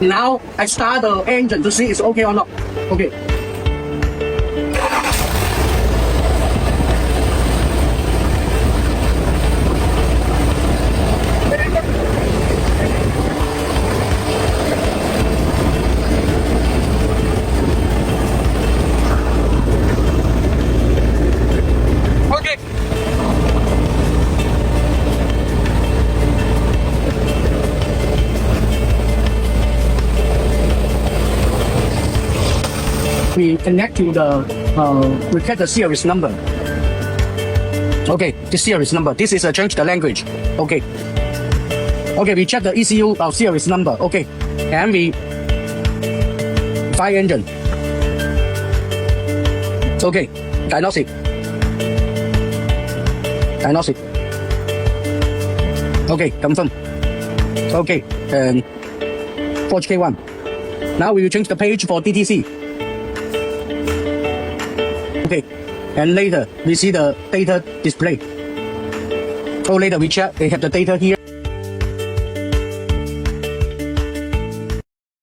Now I start the engine to see it's okay or not. Okay. We connect to the, we get the series number. Okay, the series number. This is a change the language. Okay. Okay, we check the ECU series number. Okay, and we fire engine. Okay, diagnostic. Diagnostic. Okay, confirm. Okay, 4HK1. Now we will change the page for DTC. Okay, and later we see the data display. So later we check, they have the data here.